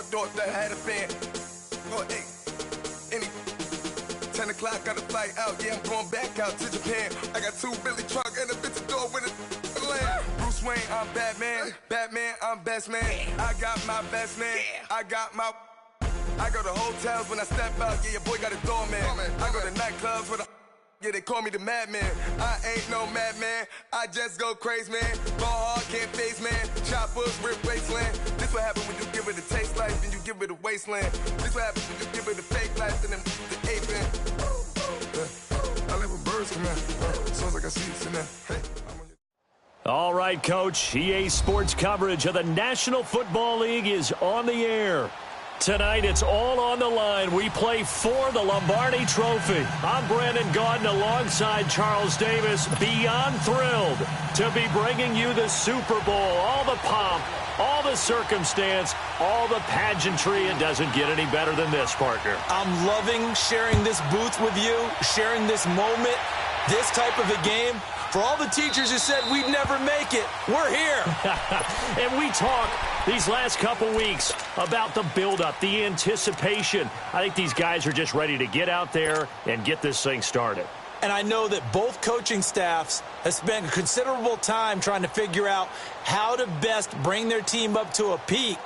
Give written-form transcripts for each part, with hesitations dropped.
thought that had a fan. Oh, hey, any 10 o'clock, got a flight out. Yeah, I'm going back out to Japan. I got 2 Billy truck and a bitch door with a land. Bruce Wayne, I'm Batman. Batman, I'm best man. I got my best man. I go to hotels when I step out. Yeah, your boy got a doorman. I go to nightclubs with a. Yeah, they call me the madman. I ain't no madman. I just go crazy, man. Ball hard, can't face, man. Choppers, rip wasteland. This what happens when you give it a taste life, then you give it a wasteland. This what happens when you give it a fake life, and then the ape in. I live with birds come out. Sounds like I see it in there. Hey, all right, Coach. EA Sports coverage of the National Football League is on the air. Tonight, it's all on the line. We play for the Lombardi Trophy. I'm Brandon Gaudin alongside Charles Davis. Beyond thrilled to be bringing you the Super Bowl. All the pomp, all the circumstance, all the pageantry. It doesn't get any better than this, partner. I'm loving sharing this booth with you, sharing this moment, this type of a game. For all the teachers who said we'd never make it, we're here. And we talk these last couple weeks about the buildup, the anticipation. I think these guys are just ready to get out there and get this thing started. And I know that both coaching staffs have spent considerable time trying to figure out how to best bring their team up to a peak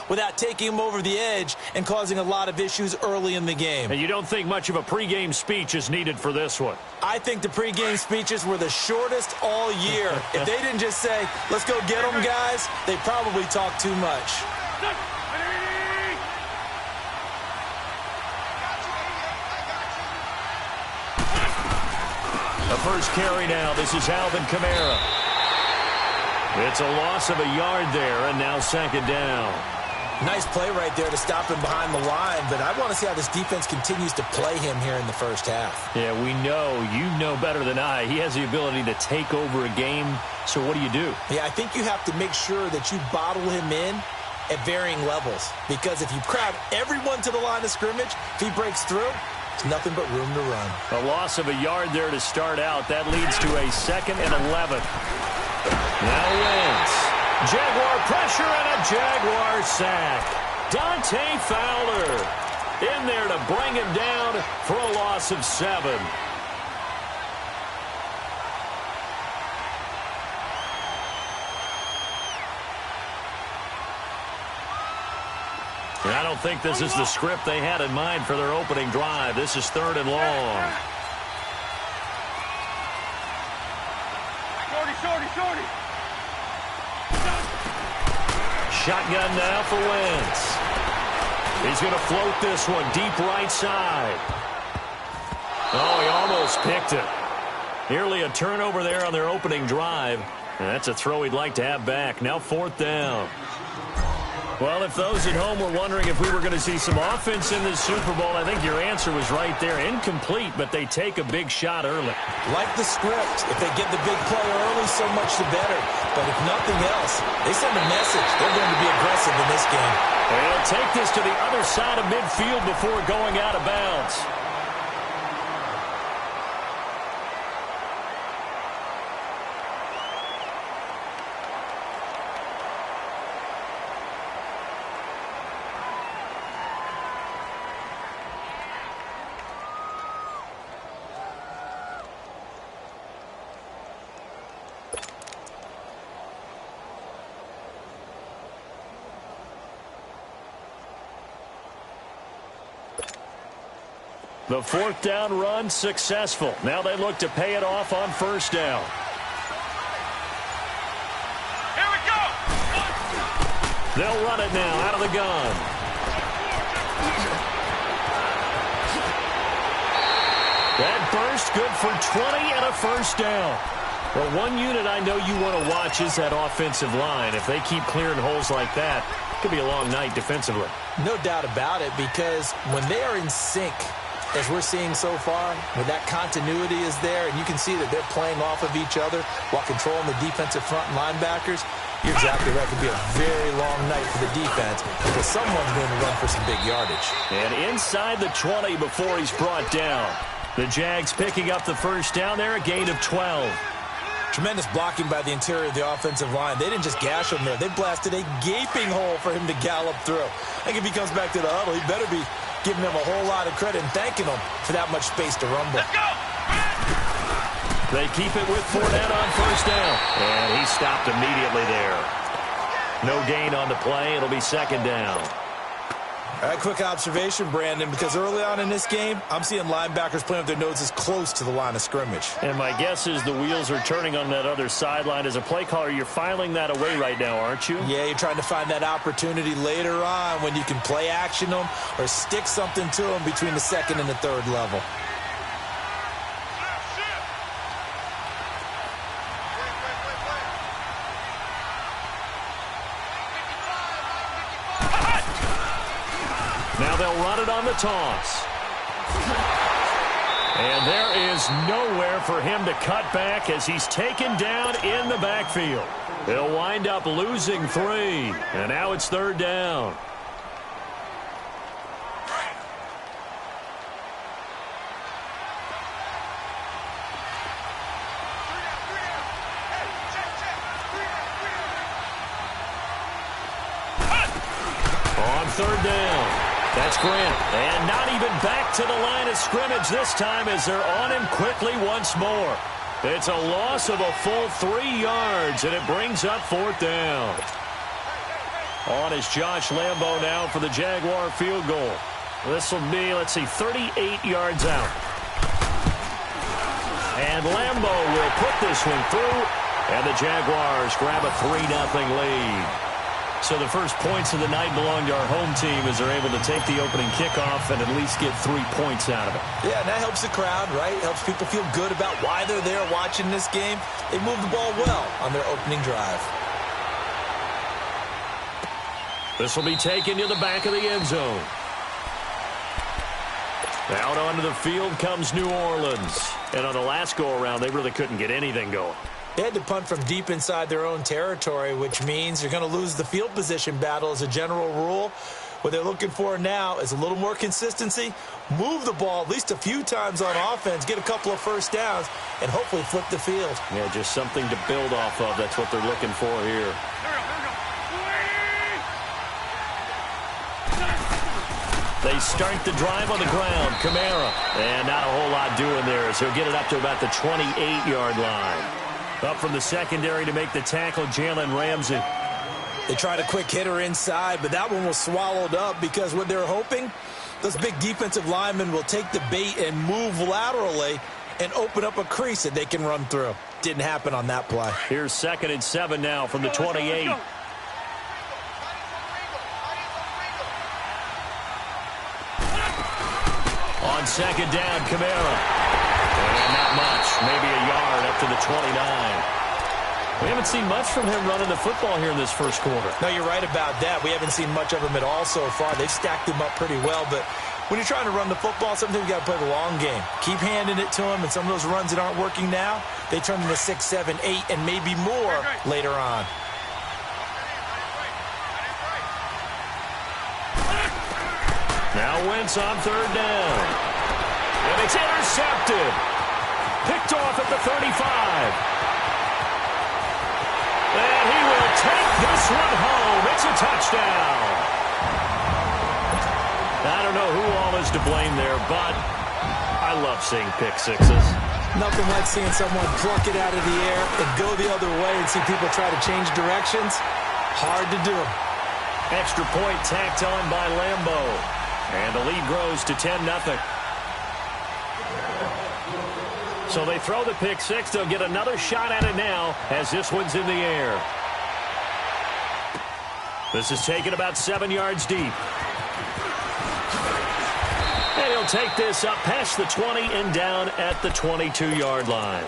without taking them over the edge and causing a lot of issues early in the game. And you don't think much of a pregame speech is needed for this one? I think the pregame speeches were the shortest all year. If they didn't just say, let's go get them, guys, they probably talked too much. The first carry now. This is Alvin Kamara. It's a loss of a yard there, and now second down. Nice play right there to stop him behind the line, but I want to see how this defense continues to play him here in the first half. Yeah, we know. You know better than I. He has the ability to take over a game, so what do you do? Yeah, I think you have to make sure that you bottle him in at varying levels, because if you crowd everyone to the line of scrimmage, if he breaks through, there's nothing but room to run. A loss of a yard there to start out. That leads to a 2nd and 11. Now Wentz. Jaguar pressure and a Jaguar sack. Dante Fowler in there to bring him down for a loss of 7. And I don't think this is the script they had in mind for their opening drive. This is 3rd and long. Shorty. Shotgun now for Wentz. He's going to float this one deep right side. Oh, he almost picked it. Nearly a turnover there on their opening drive. And that's a throw he'd like to have back. Now 4th down. Well, if those at home were wondering if we were going to see some offense in this Super Bowl, I think your answer was right there. Incomplete, but they take a big shot early. Like the script. If they get the big play early, so much the better. But if nothing else, they send a message. They're going to be aggressive in this game. They'll take this to the other side of midfield before going out of bounds. The 4th down run successful. Now they look to pay it off on 1st down. Here we go. They'll run it now out of the gun. That burst good for 20 and a 1st down. Well, one unit I know you want to watch is that offensive line. If they keep clearing holes like that, it could be a long night defensively. No doubt about it, because when they are in sync, as we're seeing so far, when that continuity is there, and you can see that they're playing off of each other while controlling the defensive front linebackers, you're exactly right. It could be a very long night for the defense because someone's going to run for some big yardage. And inside the 20 before he's brought down. The Jags picking up the 1st down there, a gain of 12. Tremendous blocking by the interior of the offensive line. They didn't just gash him there. They blasted a gaping hole for him to gallop through. I think if he comes back to the huddle, he better be giving them a whole lot of credit and thanking them for that much space to rumble. Let's go! They keep it with Fournette on first down. And he stopped immediately there. No gain on the play. It'll be second down. All right, quick observation, Brandon, because early on in this game, I'm seeing linebackers playing with their noses close to the line of scrimmage. And my guess is the wheels are turning on that other sideline. As a play caller, you're filing that away right now, aren't you? Yeah, you're trying to find that opportunity later on when you can play action them or stick something to them between the second and the third level. Now they'll run it on the toss. And there is nowhere for him to cut back as he's taken down in the backfield. They'll wind up losing 3. And now it's third down. On third down. That's Grant. And not even back to the line of scrimmage this time as they're on him quickly once more. It's a loss of a full 3 yards, and it brings up fourth down. On is Josh Lambo now for the Jaguar field goal. This will be, 38 yards out. And Lambo will put this one through, and the Jaguars grab a 3-0 lead. So the first points of the night belong to our home team as they're able to take the opening kickoff and at least get 3 points out of it. Yeah, and that helps the crowd, right? Helps people feel good about why they're there watching this game. They moved the ball well on their opening drive. This will be taken to the back of the end zone. Out onto the field comes New Orleans. And on the last go-around, they really couldn't get anything going. They had to punt from deep inside their own territory, which means you're going to lose the field position battle as a general rule. What they're looking for now is a little more consistency, move the ball at least a few times on offense, get a couple of first downs, and hopefully flip the field. Yeah, just something to build off of. That's what they're looking for here. They start the drive on the ground. Kamara. And not a whole lot doing there as he'll get it up to about the 28-yard line. Up from the secondary to make the tackle, Jalen Ramsey. They tried a quick hitter inside, but that one was swallowed up because what they're hoping, those big defensive linemen will take the bait and move laterally and open up a crease that they can run through. Didn't happen on that play. Here's 2nd and 7 now from the 28. On second down, Kamara. And not much, maybe a yard up to the 29. We haven't seen much from him running the football here in this first quarter. No, you're right about that. We haven't seen much of him at all so far. They've stacked him up pretty well, but when you're trying to run the football, sometimes you got to play the long game. Keep handing it to him, and some of those runs that aren't working now, they turn into 6, 7, 8, and maybe more later on. Now Wentz on third down. And it's intercepted. Picked off at the 35. And he will take this one home. It's a touchdown. I don't know who all is to blame there, but I love seeing pick sixes. Nothing like seeing someone pluck it out of the air and go the other way and see people try to change directions. Hard to do. Extra point tacked on by Lambo. And the lead grows to 10-0. So they throw the pick six. They'll get another shot at it now as this one's in the air. This is taken about 7 yards deep. And he'll take this up past the 20 and down at the 22-yard line.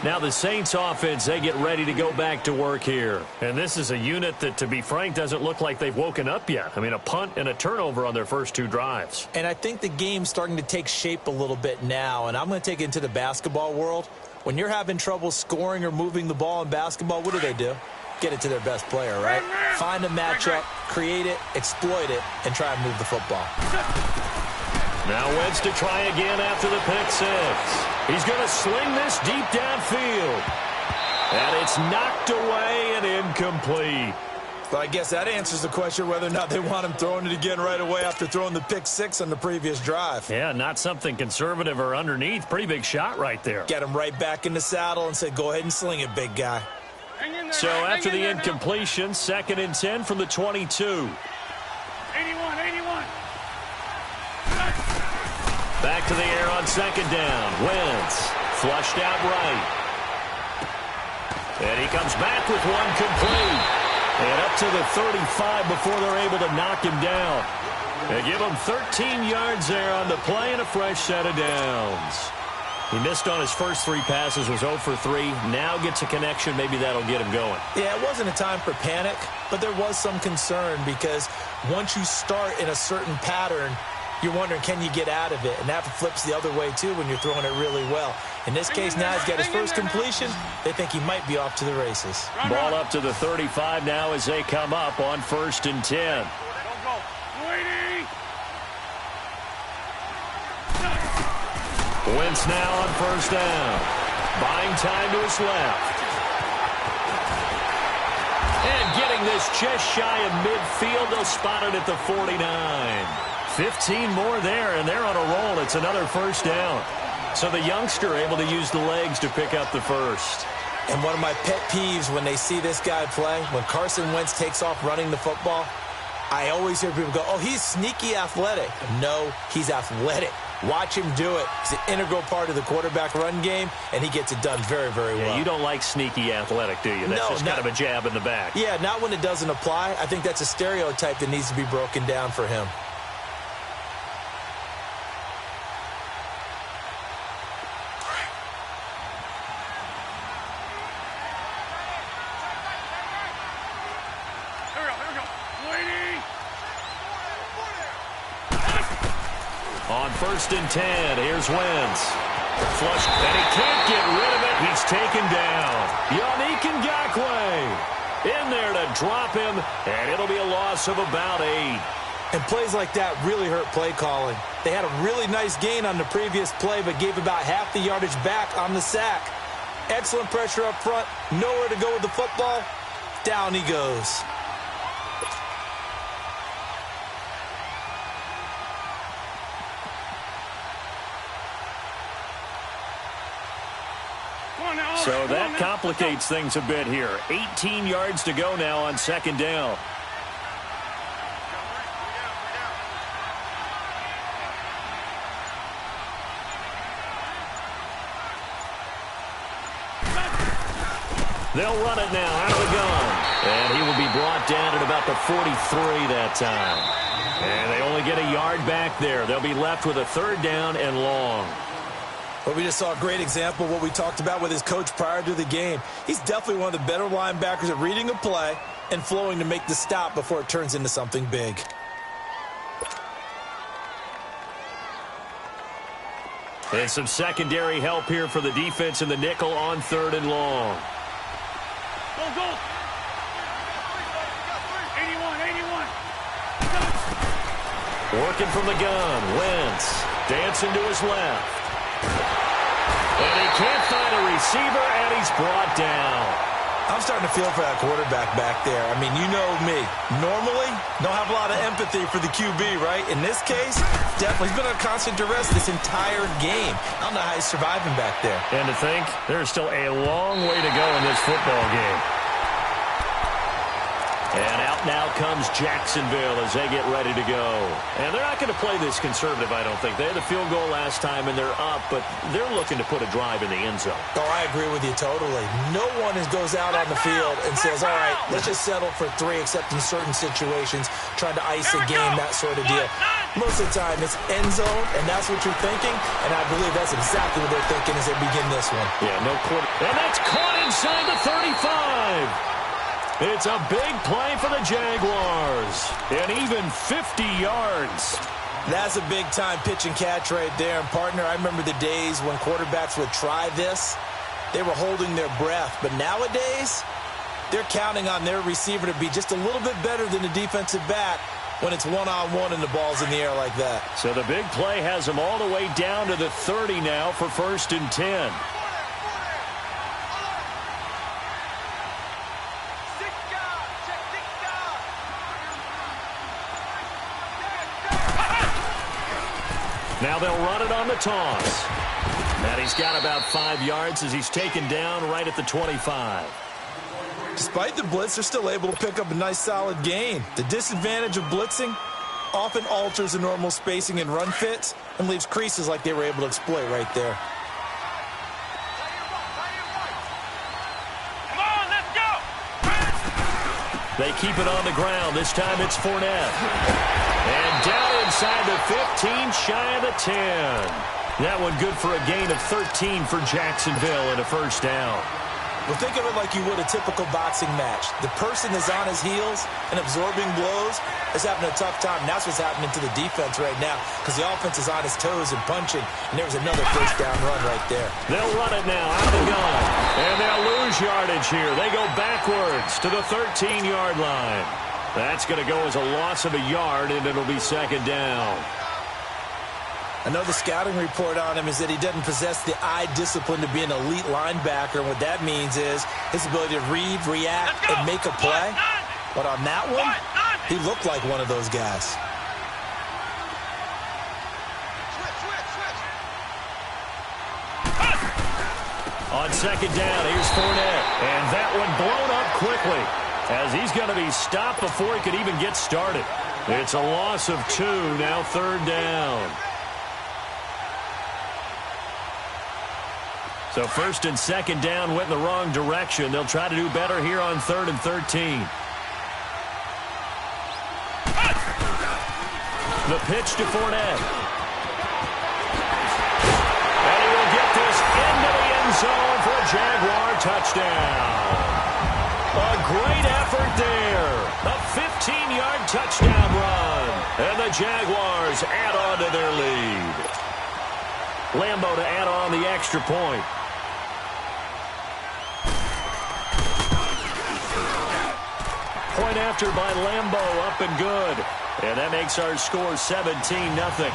Now the Saints offense, they get ready to go back to work here. And this is a unit that, to be frank, doesn't look like they've woken up yet. I mean, a punt and a turnover on their first 2 drives. And I think the game's starting to take shape a little bit now. And I'm going to take it into the basketball world. When you're having trouble scoring or moving the ball in basketball, what do? Get it to their best player, right? Find a matchup, create it, exploit it, and try and move the football. Now Wentz to try again after the pick six. He's going to sling this deep downfield. And it's knocked away and incomplete. So I guess that answers the question whether or not they want him throwing it again right away after throwing the pick six on the previous drive. Yeah, not something conservative or underneath. Pretty big shot right there. Get him right back in the saddle and say, go ahead and sling it, big guy. So after the incompletion, 2nd and 10 from the 22. 81. Back to the air on 2nd down. Wentz flushed out right. And he comes back with one complete. And up to the 35 before they're able to knock him down. They give him 13 yards there on the play and a fresh set of downs. He missed on his first 3 passes, was 0 for 3. Now gets a connection. Maybe that'll get him going. Yeah, it wasn't a time for panic, but there was some concern because once you start in a certain pattern, you're wondering, can you get out of it? And that flips the other way, too, when you're throwing it really well. In this case, now he's got his first completion. They think he might be off to the races. Ball up to the 35 now as they come up on 1st and 10. Wentz now on 1st down. Buying time to his left. And getting this just shy of midfield. They'll spot it at the 49. 15 more there, and they're on a roll. It's another 1st down. So the youngster able to use the legs to pick up the first. And one of my pet peeves when they see this guy play, when Carson Wentz takes off running the football, I always hear people go, oh, he's sneaky athletic. No, he's athletic. Watch him do it. It's an integral part of the quarterback run game, and he gets it done very, very well. Yeah, you don't like sneaky athletic, do you? That's just kind of a jab in the back. Yeah, not when it doesn't apply. I think that's a stereotype that needs to be broken down for him. On 1st and 10, here's Wentz. Flush, and he can't get rid of it. He's taken down. Yannick Ngakoue in there to drop him, and it'll be a loss of about 8. And plays like that really hurt play calling. They had a really nice gain on the previous play, but gave about half the yardage back on the sack. Excellent pressure up front. Nowhere to go with the football. Down he goes. So that complicates things a bit here. 18 yards to go now on 2nd down. They'll run it now out of the gun. And he will be brought down at about the 43 that time. And they only get a yard back there. They'll be left with a 3rd down and long. Well, we just saw a great example of what we talked about with his coach prior to the game. He's definitely one of the better linebackers at reading a play and flowing to make the stop before it turns into something big. And some secondary help here for the defense in the nickel on 3rd and long. Go. 81. Working from the gun. Wentz dancing to his left. And he can't find a receiver, and he's brought down. I'm starting to feel for that quarterback back there. I mean, you know me. Normally, don't have a lot of empathy for the QB, right? In this case, definitely. He's been under constant duress this entire game. I don't know how he's surviving back there. And to think, there's still a long way to go in this football game. And out now comes Jacksonville as they get ready to go. And they're not going to play this conservative, I don't think. They had the field goal last time, and they're up, but they're looking to put a drive in the end zone. Oh, I agree with you totally. No one goes out on the field and says, all right, let's just settle for 3, except in certain situations, trying to ice a game, that sort of deal. Most of the time, it's end zone, and that's what you're thinking, and I believe that's exactly what they're thinking as they begin this one. Yeah, no quarter. And that's caught inside the 35. It's a big play for the Jaguars. And even 50 yards. That's a big-time pitch and catch right there. And, partner, I remember the days when quarterbacks would try this. They were holding their breath. But nowadays, they're counting on their receiver to be just a little bit better than the defensive back when it's one-on-one and the ball's in the air like that. So the big play has them all the way down to the 30 now for 1st and 10. Now they'll run it on the toss. And he's got about 5 yards as he's taken down right at the 25. Despite the blitz, they're still able to pick up a nice solid gain. The disadvantage of blitzing often alters the normal spacing and run fits and leaves creases like they were able to exploit right there. Come on, let's go! They keep it on the ground. This time it's Fournette. And down inside the 15, shy of the 10. That one good for a gain of 13 for Jacksonville and a first down. Well, think of it like you would a typical boxing match. The person is on his heels and absorbing blows is having a tough time. And that's what's happening to the defense right now because the offense is on his toes and punching. And there was another first down run right there. They'll run it now out of the gun. And they'll lose yardage here. They go backwards to the 13-yard line. That's going to go as a loss of a yard, and it'll be second down. I know the scouting report on him is that he doesn't possess the eye discipline to be an elite linebacker. And what that means is his ability to read, react, and make a play. But on that one, he looked like one of those guys. On second down, here's Fournette. And that one blown up quickly as he's going to be stopped before he could even get started. It's a loss of 2, now third down. So first and second down went in the wrong direction. They'll try to do better here on 3rd and 13. The pitch to Fournette. And he will get this into the end zone for a Jaguar touchdown. A great effort there. A 15-yard touchdown run. And the Jaguars add on to their lead. Lambeau to add on the extra point. Point after by Lambeau, up and good. And that makes our score 17-0.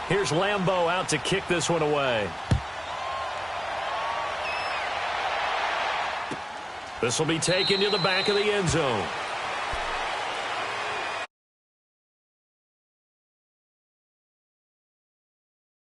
Here's Lambeau out to kick this one away. This will be taken to the back of the end zone.